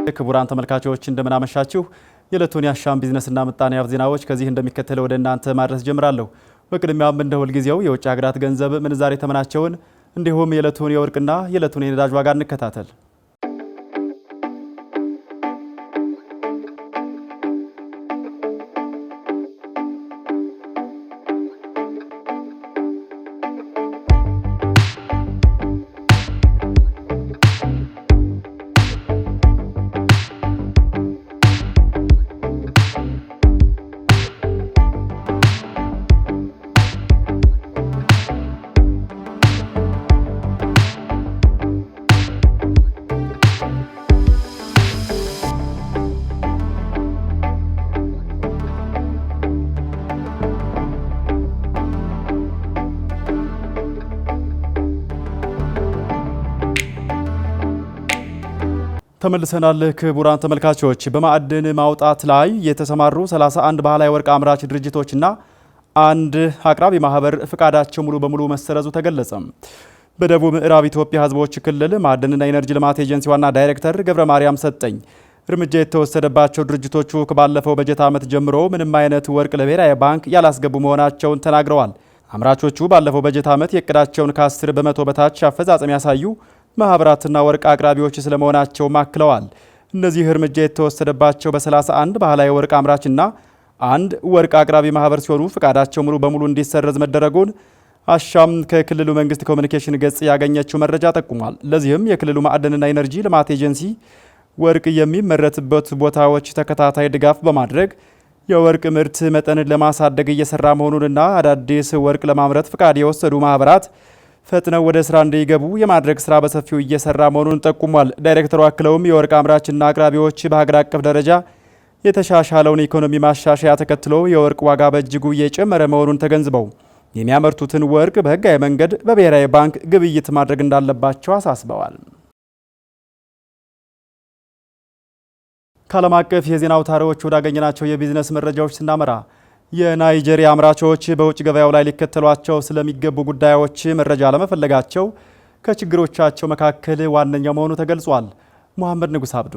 ክቡራን ተመልካቾች እንደምን አመሻችሁ። የዕለቱን የአሻም ቢዝነስና ምጣኔ ሀብት ዜናዎች ከዚህ እንደሚከተለው ወደ እናንተ ማድረስ ጀምራለሁ። በቅድሚያም እንደ ሁልጊዜው የውጭ ሀገራት ገንዘብ ምንዛሬ ተመናቸውን እንዲሁም የዕለቱን የወርቅና የዕለቱን የነዳጅ ዋጋ እንከታተል። ተመልሰናል። ክቡራን ተመልካቾች በማዕድን ማውጣት ላይ የተሰማሩ 31 ባህላዊ ወርቅ አምራች ድርጅቶችና አንድ አቅራቢ ማህበር ፍቃዳቸው ሙሉ በሙሉ መሰረዙ ተገለጸ። በደቡብ ምዕራብ ኢትዮጵያ ሕዝቦች ክልል ማዕድንና ኢነርጂ ልማት ኤጀንሲ ዋና ዳይሬክተር ገብረ ማርያም ሰጠኝ እርምጃ የተወሰደባቸው ድርጅቶቹ ከባለፈው በጀት ዓመት ጀምሮ ምንም አይነት ወርቅ ለብሔራዊ ባንክ ያላስገቡ መሆናቸውን ተናግረዋል። አምራቾቹ ባለፈው በጀት ዓመት የእቅዳቸውን ከ10 በመቶ በታች አፈጻጸም ያሳዩ ማህበራትና ወርቅ አቅራቢዎች ስለመሆናቸው አክለዋል። እነዚህ እርምጃ የተወሰደባቸው በ31 ባህላዊ ወርቅ አምራችና አንድ ወርቅ አቅራቢ ማህበር ሲሆኑ ፍቃዳቸው ሙሉ በሙሉ እንዲሰረዝ መደረጉን አሻም ከክልሉ መንግስት ኮሚኒኬሽን ገጽ ያገኘችው መረጃ ጠቁሟል። ለዚህም የክልሉ ማዕድንና ኢነርጂ ልማት ኤጀንሲ ወርቅ የሚመረትበት ቦታዎች ተከታታይ ድጋፍ በማድረግ የወርቅ ምርት መጠንን ለማሳደግ እየሰራ መሆኑንና አዳዲስ ወርቅ ለማምረት ፍቃድ የወሰዱ ማህበራት ፈጥነው ወደ ስራ እንዲገቡ የማድረግ ስራ በሰፊው እየሰራ መሆኑን ጠቁሟል። ዳይሬክተሩ አክለውም የወርቅ አምራችና አቅራቢዎች በሀገር አቀፍ ደረጃ የተሻሻለውን ኢኮኖሚ ማሻሻያ ተከትሎ የወርቅ ዋጋ በእጅጉ እየጨመረ መሆኑን ተገንዝበው የሚያመርቱትን ወርቅ በህጋዊ መንገድ በብሔራዊ ባንክ ግብይት ማድረግ እንዳለባቸው አሳስበዋል። ከዓለም አቀፍ የዜና አውታሮች ወዳገኘናቸው የቢዝነስ መረጃዎች ስናመራ የናይጄሪያ አምራቾች በውጭ ገበያው ላይ ሊከተሏቸው ስለሚገቡ ጉዳዮች መረጃ ለመፈለጋቸው ከችግሮቻቸው መካከል ዋነኛው መሆኑ ተገልጿል። መሐመድ ንጉስ አብዱ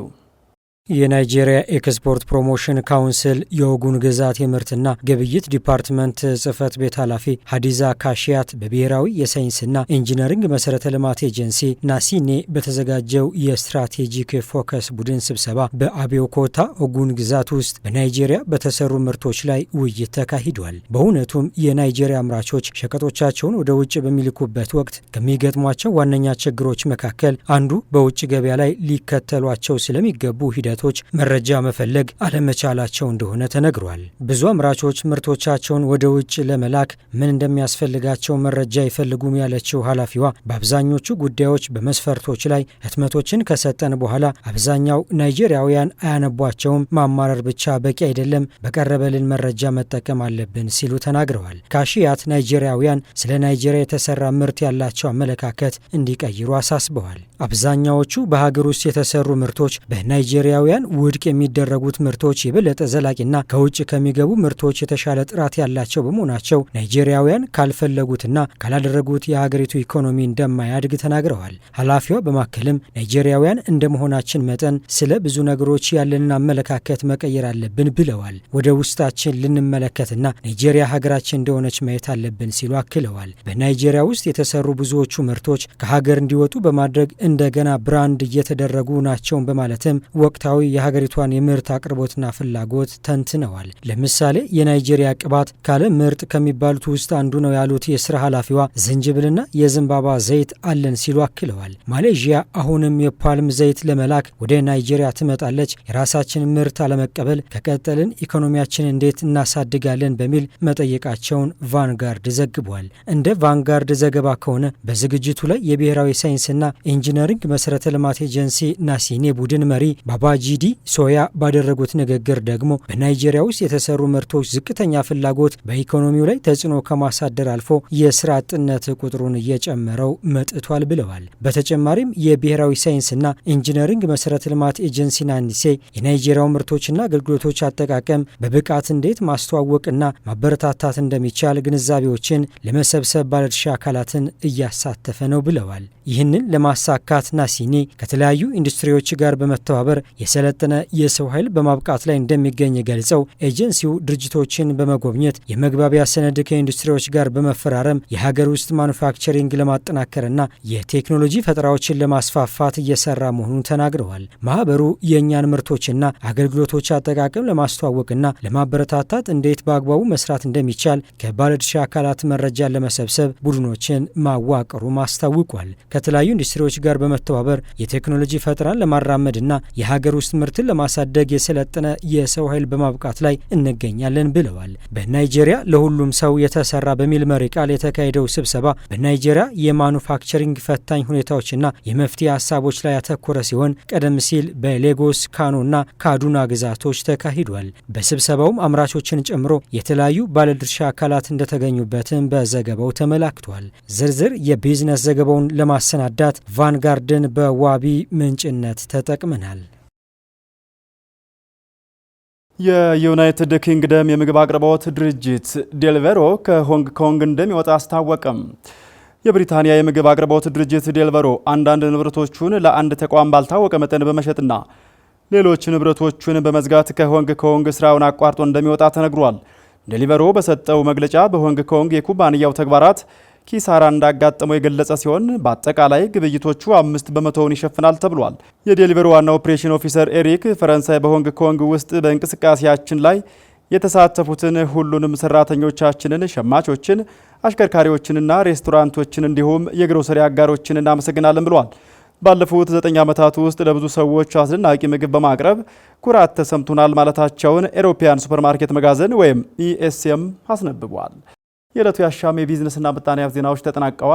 የናይጄሪያ ኤክስፖርት ፕሮሞሽን ካውንስል የኦጉን ግዛት የምርትና ግብይት ዲፓርትመንት ጽህፈት ቤት ኃላፊ ሀዲዛ ካሺያት በብሔራዊ የሳይንስና ኢንጂነሪንግ መሰረተ ልማት ኤጀንሲ ናሲኔ በተዘጋጀው የስትራቴጂክ ፎከስ ቡድን ስብሰባ በአቤኦኮታ ኦጉን ግዛት ውስጥ በናይጄሪያ በተሰሩ ምርቶች ላይ ውይይት ተካሂዷል። በእውነቱም የናይጄሪያ አምራቾች ሸቀጦቻቸውን ወደ ውጭ በሚልኩበት ወቅት ከሚገጥሟቸው ዋነኛ ችግሮች መካከል አንዱ በውጭ ገበያ ላይ ሊከተሏቸው ስለሚገቡ ሂደቶች መረጃ መፈለግ አለመቻላቸው እንደሆነ ተነግሯል። ብዙ አምራቾች ምርቶቻቸውን ወደ ውጭ ለመላክ ምን እንደሚያስፈልጋቸው መረጃ ይፈልጉም ያለችው ኃላፊዋ በአብዛኞቹ ጉዳዮች በመስፈርቶች ላይ ህትመቶችን ከሰጠን በኋላ አብዛኛው ናይጄሪያውያን አያነቧቸውም፣ ማማረር ብቻ በቂ አይደለም፣ በቀረበልን መረጃ መጠቀም አለብን ሲሉ ተናግረዋል። ካሺያት ናይጄሪያውያን ስለ ናይጄሪያ የተሰራ ምርት ያላቸው አመለካከት እንዲቀይሩ አሳስበዋል። አብዛኛዎቹ በሀገር ውስጥ የተሰሩ ምርቶች በናይጄሪያውያን ውድቅ የሚደረጉት ምርቶች የበለጠ ዘላቂና ከውጭ ከሚገቡ ምርቶች የተሻለ ጥራት ያላቸው በመሆናቸው ናይጄሪያውያን ካልፈለጉትና ካላደረጉት የሀገሪቱ ኢኮኖሚ እንደማያድግ ተናግረዋል። ኃላፊዋ በማከልም ናይጄሪያውያን እንደመሆናችን መጠን ስለ ብዙ ነገሮች ያለንን አመለካከት መቀየር አለብን ብለዋል። ወደ ውስጣችን ልንመለከትና ናይጄሪያ ሀገራችን እንደሆነች ማየት አለብን ሲሉ አክለዋል። በናይጄሪያ ውስጥ የተሰሩ ብዙዎቹ ምርቶች ከሀገር እንዲወጡ በማድረግ እንደገና ብራንድ እየተደረጉ ናቸውን በማለትም ወቅታዊ የሀገሪቷን የምርት አቅርቦትና ፍላጎት ተንትነዋል። ለምሳሌ የናይጄሪያ ቅባት ከዓለም ምርጥ ከሚባሉት ውስጥ አንዱ ነው ያሉት የስራ ኃላፊዋ ዝንጅብልና የዘንባባ ዘይት አለን ሲሉ አክለዋል። ማሌዥያ አሁንም የፓልም ዘይት ለመላክ ወደ ናይጄሪያ ትመጣለች። የራሳችን ምርት አለመቀበል ከቀጠልን ኢኮኖሚያችን እንዴት እናሳድጋለን በሚል መጠየቃቸውን ቫንጋርድ ዘግቧል። እንደ ቫንጋርድ ዘገባ ከሆነ በዝግጅቱ ላይ የብሔራዊ ሳይንስና ኢንጂነሪንግ መሰረተ ልማት ኤጀንሲ ናሲኔ ቡድን መሪ ባባጂዲ ሶያ ባደረጉት ንግግር ደግሞ በናይጄሪያ ውስጥ የተሰሩ ምርቶች ዝቅተኛ ፍላጎት በኢኮኖሚው ላይ ተጽዕኖ ከማሳደር አልፎ የስራ አጥነት ቁጥሩን እየጨመረው መጥቷል ብለዋል። በተጨማሪም የብሔራዊ ሳይንስና ኢንጂነሪንግ መሰረተ ልማት ኤጀንሲ ናኒሴ የናይጄሪያው ምርቶችና አገልግሎቶች አጠቃቀም በብቃት እንዴት ማስተዋወቅና ማበረታታት እንደሚቻል ግንዛቤዎችን ለመሰብሰብ ባለድርሻ አካላትን እያሳተፈ ነው ብለዋል። ይህንን ለማሳካት ናሲኔ ከተለያዩ ኢንዱስትሪዎች ጋር በመተባበር የሰለጠነ የሰው ኃይል በማብቃት ላይ እንደሚገኝ ገልጸው ኤጀንሲው ድርጅቶችን በመጎብኘት የመግባቢያ ሰነድ ከኢንዱስትሪዎች ጋር በመፈራረም የሀገር ውስጥ ማኑፋክቸሪንግ ለማጠናከርና የቴክኖሎጂ ፈጠራዎችን ለማስፋፋት እየሰራ መሆኑን ተናግረዋል። ማህበሩ የእኛን ምርቶችና አገልግሎቶች አጠቃቀም ለማስተዋወቅና ለማበረታታት እንዴት በአግባቡ መስራት እንደሚቻል ከባለድርሻ አካላት መረጃን ለመሰብሰብ ቡድኖችን ማዋቀሩም አስታውቋል። ከተለያዩ ኢንዱስትሪዎች ጋር በመተባበር የቴክኖሎጂ ፈጠራን ለማራመድና የሀገር ውስጥ ምርትን ለማሳደግ የሰለጠነ የሰው ኃይል በማብቃት ላይ እንገኛለን ብለዋል። በናይጄሪያ ለሁሉም ሰው የተሰራ በሚል መሪ ቃል የተካሄደው ስብሰባ በናይጄሪያ የማኑፋክቸሪንግ ፈታኝ ሁኔታዎችና የመፍትሄ ሀሳቦች ላይ ያተኮረ ሲሆን ቀደም ሲል በሌጎስ ካኖና ካዱና ግዛቶች ተካሂዷል። በስብሰባውም አምራቾችን ጨምሮ የተለያዩ ባለድርሻ አካላት እንደተገኙበትም በዘገባው ተመላክቷል። ዝርዝር የቢዝነስ ዘገባውን ለማሰናዳት ቫንጋርድን በዋቢ ምንጭነት ተጠቅመናል። የዩናይትድ ኪንግደም የምግብ አቅርቦት ድርጅት ዴልቨሮ ከሆንግ ኮንግ እንደሚወጣ አስታወቀም። የብሪታንያ የምግብ አቅርቦት ድርጅት ዴልቨሮ አንዳንድ ንብረቶቹን ለአንድ ተቋም ባልታወቀ መጠን በመሸጥና ሌሎች ንብረቶቹን በመዝጋት ከሆንግ ኮንግ ስራውን አቋርጦ እንደሚወጣ ተነግሯል። ዴሊቨሮ በሰጠው መግለጫ በሆንግ ኮንግ የኩባንያው ተግባራት ኪሳራ እንዳጋጠመው የገለጸ ሲሆን በአጠቃላይ ግብይቶቹ 5 በመቶውን ይሸፍናል ተብሏል። የዴሊቨሮ ዋና ኦፕሬሽን ኦፊሰር ኤሪክ ፈረንሳይ በሆንግ ኮንግ ውስጥ በእንቅስቃሴያችን ላይ የተሳተፉትን ሁሉንም ሰራተኞቻችንን፣ ሸማቾችን፣ አሽከርካሪዎችንና ሬስቶራንቶችን እንዲሁም የግሮሰሪ አጋሮችን እናመሰግናለን ብሏል። ባለፉት 9 ዓመታት ውስጥ ለብዙ ሰዎች አስደናቂ ምግብ በማቅረብ ኩራት ተሰምቶናል ማለታቸውን ኤሮፒያን ሱፐርማርኬት መጋዘን ወይም ኢኤስኤም አስነብቧል። የዕለቱ የአሻም የቢዝነስና ምጣኔ ሀብት ዜናዎች ተጠናቀዋል።